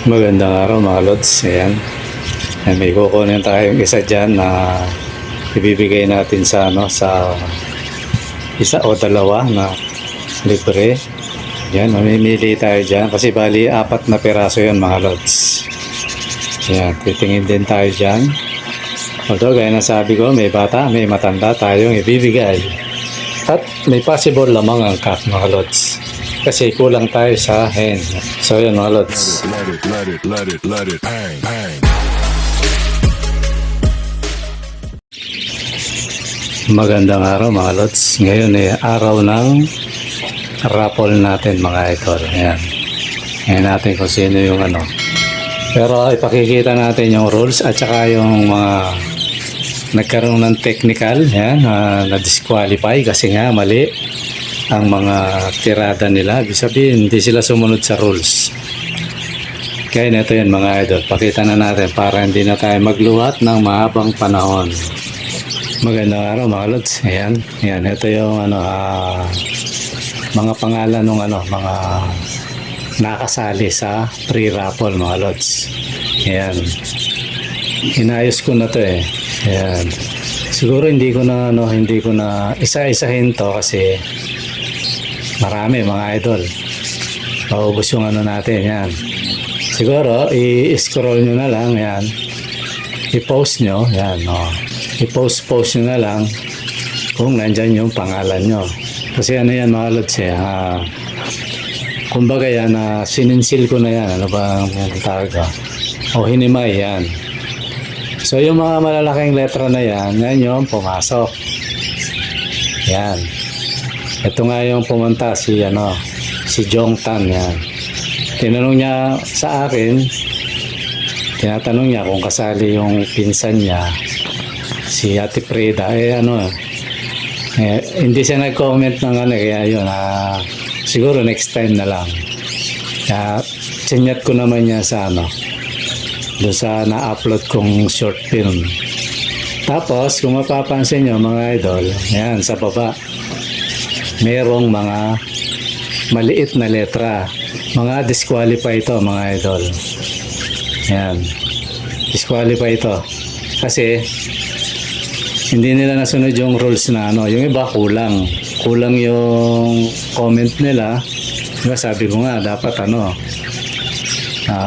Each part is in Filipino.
Magandang araw mga lods. Ayan. Ayan, may kukunin tayong isa dyan na ibibigay natin sa sa isa o dalawa na libre. Ayan, mamimili tayo dyan kasi bali 4 na piraso yan mga lods. Ayan, titingin din tayo dyan. Although gaya na sabi ko, may bata, may matanda tayong ibibigay. At may possible lamang ang cut mga lods. Kasi kulang tayo sa hen. So yun mga lods. Let it, bang, bang. Magandang araw mga lods. Ngayon araw ng raffle natin mga idol. Ayan. Ngayon natin kung sino yung Pero ipakikita natin yung rules at saka yung mga nagkaroon ng technical. Ayan, na disqualify kasi nga mali ang mga tirada nila. Ibig sabihin, hindi sila sumunod sa rules. Kaya ito yan mga idol. Pakita na natin para hindi na tayo magluhat ng mahabang panahon. Magandang araw mga lods. Ayan. Ayan. Ito yung mga pangalan ng mga nakasali sa pre-raffle mga lods. Ayan. Inayos ko na to Ayan. Siguro hindi ko na isa-isahin to kasi marami mga idol. Paubos yung natin. Yan. Siguro, i-scroll nyo na lang. Yan. I-post nyo. Yan. I-post nyo na lang kung nandyan yung pangalan nyo. Kasi yan mga lods kumbaga yan, sininsil ko na yan. Ano ba ang tawag ko? O hinimay yan. So yung mga malalaking letra na yan yung pumasok. Yan. Ito nga yung pumunta si Jong Tan yan. Tinanong niya sa akin, tinatanong niya kung kasali yung pinsan niya si Ate Preda. Hindi siya nag-comment ng kaya yun siguro next time na lang. Kaya sinyat ko naman niya sa doon sa na-upload kong short film. Tapos kung mapapansin niyo mga idol, yan sa baba merong mga maliit na letra. Mga disqualify ito mga idol. Yan. Disqualify ito. Kasi hindi nila nasunod yung rules na yung iba kulang. Kulang yung comment nila. Diba sabi ko nga dapat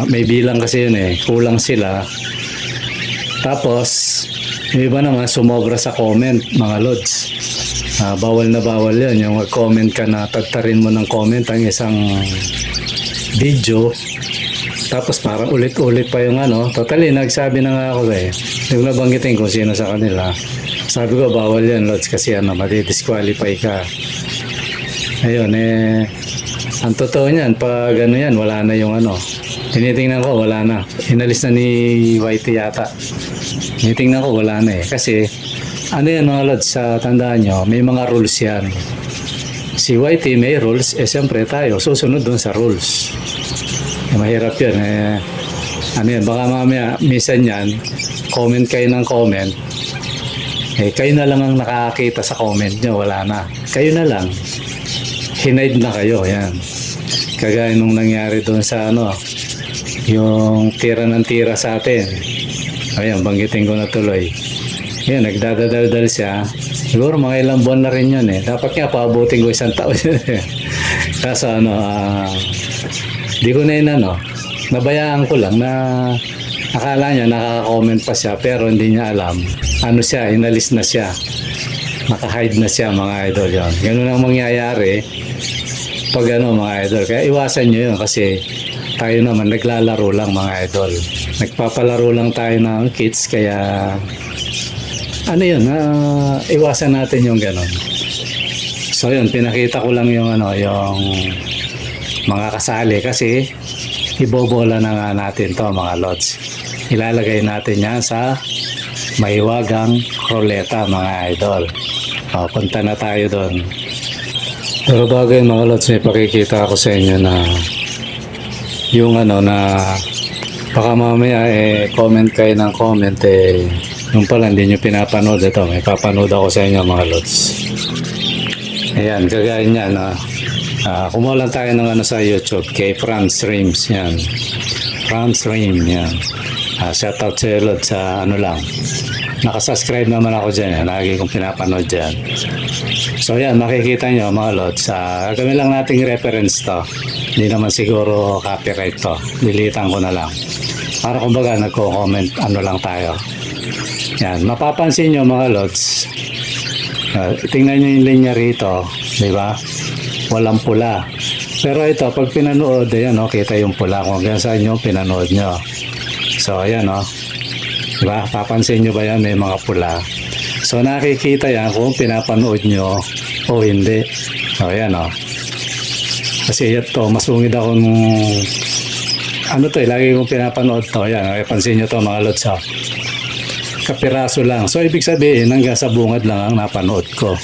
may bilang kasi yun kulang sila. Tapos yung iba naman sumobra sa comment mga lods. Bawal na bawal yan yung comment ka na tagtarin mo ng comment ang isang video tapos parang ulit-ulit pa yung totally nagsabi na nga ako yung nabanggitin kung sino sa kanila. Sabi ko bawal yan lods kasi madi-disqualify ka. Ayun ang totoo niyan pag yan wala na yung tinitingnan ko wala na, inalis na ni Whitey yata. Tinitingnan ko wala na kasi yan mga lods, tandaan nyo, may mga rules yan. Si Whitey may rules, siyempre tayo, susunod dun sa rules. Mahirap yan. Yan, baka mamaya, minsan yan, comment kayo ng comment. Kayo na lang ang nakakita sa comment nyo, wala na. Kayo na lang. Hinide na kayo, yan. Kagaya nung nangyari dun sa yung tira ng tira sa atin. Ayan, banggitin ko na tuloy. Yan, nagdadadaldal siya. Siguro mga ilang buwan na rin yun Dapat nga paabutin ko 1 taon yun Kaso di ko na nabayaan ko lang na akala niya nakaka-comment pa siya pero hindi niya alam. Siya, inalis na siya. Naka-hide na siya mga idol yun. Ganun ang mangyayari pag mga idol. Kaya iwasan nyo yun kasi tayo naman naglalaro lang mga idol. Nagpapalaro lang tayo ng kids kaya iwasan natin yung ganon. So yun, pinakita ko lang yung yung mga kasali kasi ibobola na nga natin to mga lods. Ilalagay natin yan sa mahiwagang ruleta mga idol. Punta na tayo doon. Pero bago yun mga lods, may pakikita ako sa inyo na yung na baka mamaya comment kayo ng comment yung pala hindi nyo pinapanood ito. May papanood ako sa inyo mga lods. Ayan, kagaya niyan kumuha lang tayo ng sa YouTube kay Franz Rims yan. Rams Rain, yan. Shoutout sa Lod sa ano lang. Nakasubscribe naman ako dyan. Lagi kong pinapanood dyan. So yan, makikita nyo mga Lods. Gawin lang nating reference to. Hindi naman siguro copyright to. Dilitan ko na lang. Para kumbaga nagko-comment ano lang tayo. Yan, mapapansin nyo mga Lods. Tingnan nyo yung linya rito. Diba? Walang pula. Pero ito, pag pinanood, ayan, kita yung pula kung hanggang saan nyo pinanood nyo. So, ayan, diba? Papansin nyo ba yan? May mga pula. So, nakikita yan kung pinapanood nyo o hindi. So, ayan, Kasi ito, masungid ako nung lagi kong pinapanood to. Ayan, pansin nyo to mga Lods, kapiraso lang. So, ibig sabihin, hanggang sa bungad lang ang napanood ko.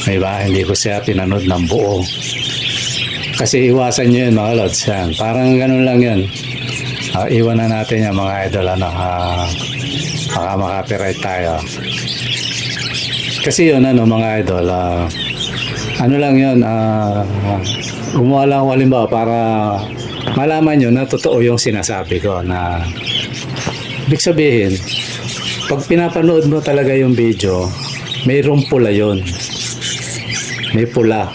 Diba? Hindi ko siya pinanood ng buo. Kasi iwasan nyo yun mga Lods. Yan. Parang ganun lang yun. Iwan na natin yung mga idol. Baka makapiright tayo. Kasi yun mga idol. Ano lang yun. Gumawa lang ako halimbawa para malaman nyo na totoo yung sinasabi ko. Na ibig sabihin, pag pinapanood mo talaga yung video, mayroong pula yun. May pula.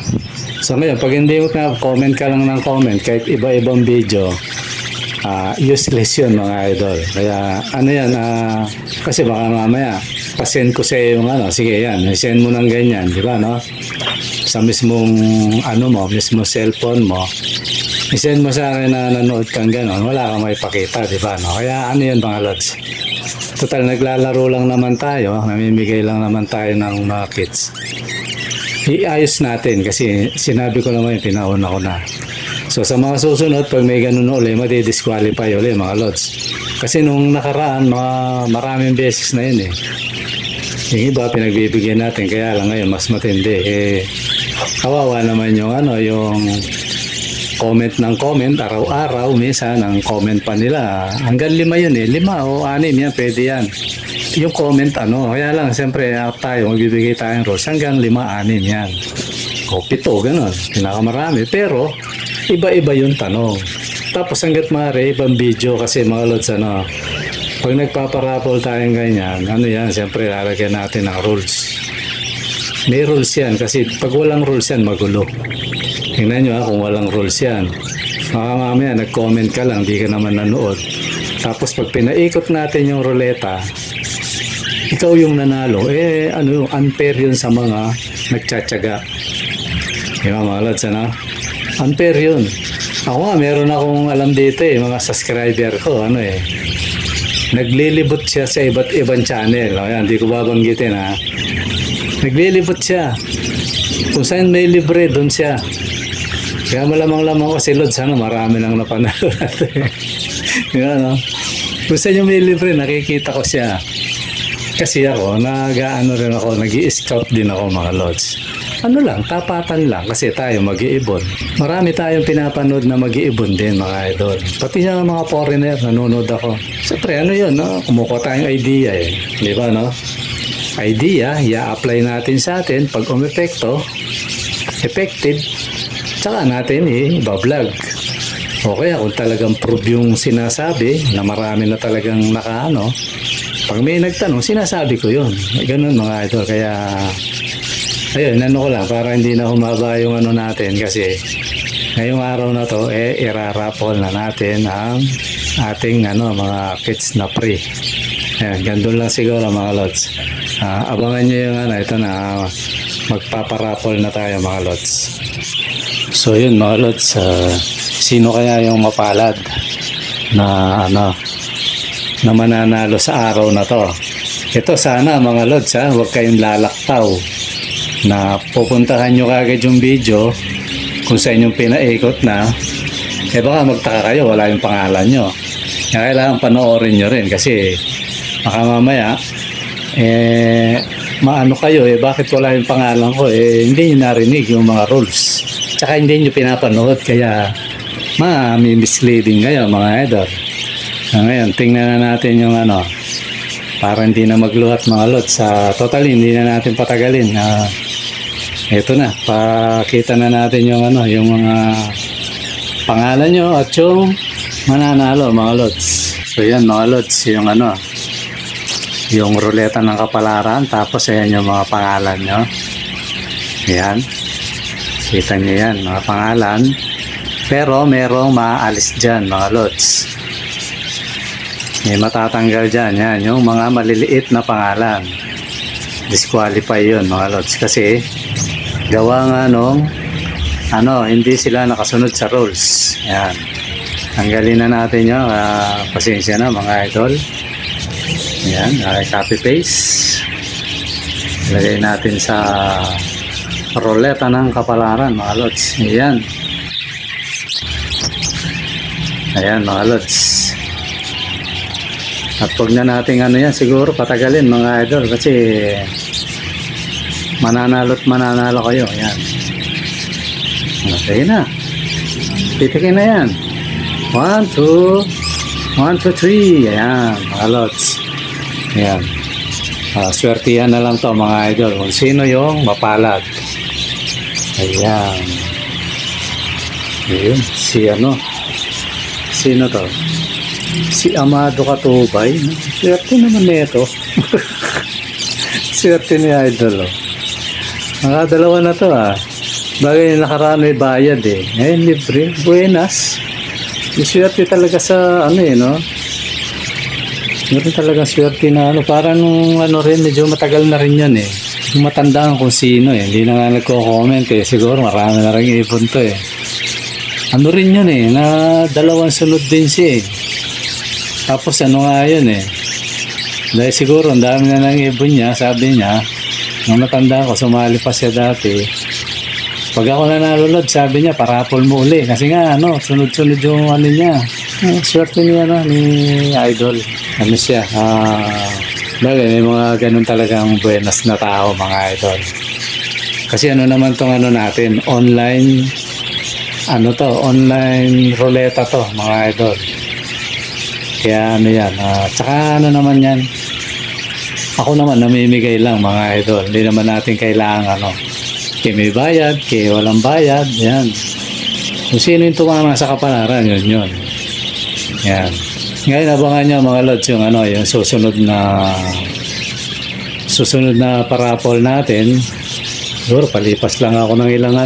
So ngayon, pag hindi mo comment ka lang ng comment, kahit iba-ibang video, useless yun mga idol. Kaya ano yan, kasi baka mamaya, pasend ko sa yung sige yan, send mo ng ganyan, di ba no? Sa mismong mismo cellphone mo, isend mo sa akin na nanood kang gano'n, wala kang maipakita, di ba no? Kaya ano yun mga Lods? Total, naglalaro lang naman tayo, namimigay lang naman tayo ng mga kids. Iayos natin kasi sinabi ko naman yung pinauna ko na. So sa mga susunod, pag may ganun ulit, madi-disqualify ulit mga Lods. Kasi nung nakaraan, maraming beses na yun Yung iba, pinagbibigyan natin, kaya lang ngayon, mas matindi. Kawawa naman yung yung comment ng comment, araw-araw, minsan, ang comment pa nila. Hanggang 5 yun 5 o 6 yan, pwede yan. Yung comment kaya lang siyempre tayo magbibigay tayong rules hanggang 5, 6 yan o 7 gano'n, pinakamarami pero iba-iba yung tanong. Tapos hanggat maaari ibang video kasi mga Lods pag nagpaparapol tayong ganyan yan, siyempre lalagyan natin ng rules. May rules yan kasi pag walang rules yan magulo. Tingnan nyo kung walang rules yan, baka mamaya nag-comment ka lang, di ka naman nanood. Tapos pag pinaikot natin yung ruleta, ikaw yung nanalo, unfair yun sa mga nagtsatsaga. Mga Lods, unfair yun. Ako nga, meron akong alam dito mga subscriber ko, naglilibot siya sa iba't ibang channel. Ayan, di ko babanggitin Naglilibot siya. Kung saan may libre, doon siya. Kaya malamang-lamang ko si Lods, marami nang napanalo natin. Kung saan yung may libre, nakikita ko siya. Kasi ako, nag-i-scout din ako mga Lods. Tapatan lang kasi tayo mag-iibon. Marami tayong pinapanood na mag-iibon din mga idol. Pati yung mga foreigner, nanonood ako. Siyempre, kumukuha tayong idea Di ba, no? Idea, i-apply natin sa atin pag umepekto, effective, tsaka natin i-vlog. O kaya kung talagang prove yung sinasabi na marami na talagang pag may nagtanong, sinasabi ko yun. Ganun mga idol. Kaya, ayun, ko lang para hindi na humaba yung natin kasi ngayong araw na to, irarapol na natin ang ating mga kits na free. Ayan, gandun lang siguro mga Lods. Abangan nyo yung ito na magpaparapol na tayo mga Lods. So yun mga Lods, sino kaya yung mapalad na na mananalo sa araw na to? Ito sana mga Lods huwag kayong lalaktaw na pupuntahan nyo kagad yung video kung sa inyong pinaikot na baka magtaka kayo, wala yung pangalan nyo. Kaya kailangan panoorin nyo rin kasi baka mamaya maano kayo bakit wala yung pangalan ko hindi nyo narinig yung mga rules tsaka hindi nyo pinapanood kaya misleading kayo mga idol. Ngayon, tingnan na natin yung para hindi na magluhat mga Lods. Totally, hindi na natin patagalin. Ito na, pakita na natin yung yung mga pangalan nyo at yung mananalo mga lods. So yan mga lods, yung ano, yung ruleta ng kapalaran, tapos ayan yung mga pangalan nyo. Ayan. Kita nyo yan, mga pangalan. Pero merong maaalis dyan mga lods. May matatanggal dyan. Yan, yung mga maliliit na pangalan. Disqualify yun mga lods. Kasi gawa nga nung hindi sila nakasunod sa rules. Yan. Tanggalin na natin yun. Pasensya na mga idol. Yan, copy paste. Ilagay natin sa ruleta ng kapalaran mga lods. Ayan. Ayan mga lods. At huwag na natin yan siguro patagalin mga idol kasi mananalo't mananalo kayo. Ayan. Okay na. Titikin na yan. 1, 2, 1, 2, 3. Ayan mga lods. Ayan. Swertihan na lang to mga idol kung sino yung mapalad. Ayan. Ayun. Sino to? Si Amado Katubay. Swerte naman nito. Swerte ni idol. Mga dalawa na to Bagay nakaraan may bayad Ngayon libre. Buenas. Swerte talaga sa no? Meron talaga swerte na parang rin, medyo matagal na rin yun Yung matandaan kung sino Hindi na nga nagko-comment Siguro marami na rin ipon to Ano rin yun na dalawang sunod din siya Tapos ano nga yun Dahil siguro ang dami na nang ibon niya, sabi niya, nung matandaan ko, sumali pa siya dati. Pag ako nanalulod, sabi niya, parapol mo uli. Kasi nga, sunod-sunod yung niya. Swerte niya, ni idol. Ano siya, bagay, may mga ganun talagang buenas na tao, mga idol. Kasi naman tong natin, online ruleta to, mga idol. Kaya yan, tsaka naman yan. Ako naman, namimigay lang, mga idol. Hindi naman natin kailangan, kaya may bayad, kaya walang bayad, yan. Kung sino yung tumama sa kapalaran, yun. Yan. Ngayon, abangan nyo mga lods, yung susunod na parapol natin. Siguro, palipas lang ako ng ilang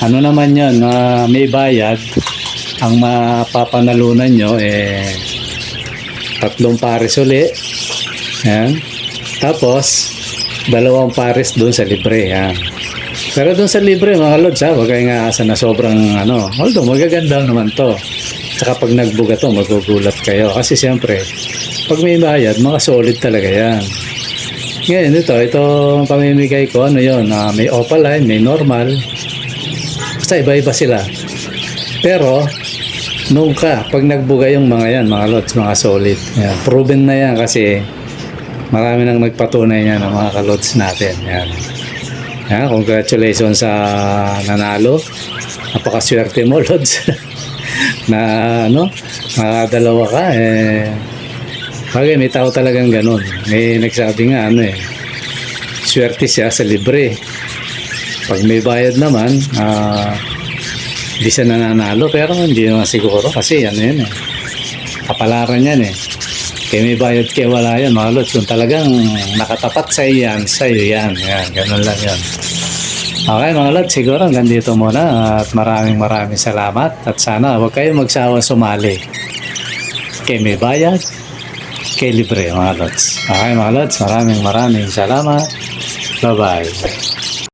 Ano naman yun, may bayad. Ang mapapanalunan nyo, 3 pares uli. Yan. Tapos, 2 pares doon sa libre. Yan. Pero doon sa libre, mga lods, wag kayong aasa na sobrang although magaganda naman to. Tsaka pag nagbuga to, magugulat kayo. Kasi siyempre, pag may bayad, mga solid talaga yan. Ngayon, itong pamimigay ko, may opaline, may normal. Basta iba-iba sila. Pero, pag nagbuga yung mga yan, mga lods, mga solid. Yan. Proven na yan kasi marami nang nagpatunay yan ng mga kalods natin. Yan. Yan, congratulations sa nanalo. Napakaswerte mo, lods. Na nakadalawa ka bagay, may tao talagang ganun. May nagsabi nga swerte siya sa libre. Pag may bayad naman di siya nananalo, pero hindi naman siguro kasi yun kapalaran yan kaya may bayad kaya wala yan mga lods. Kung talagang nakatapat sa iyan, sa'yo yan. Ganun lang yan. Okay mga lods, siguro hanggang dito muna at maraming salamat at sana huwag kayong magsawa sumali. Kaya may bayad, kaya libre mga lods. Okay mga lods, maraming salamat. Bye bye.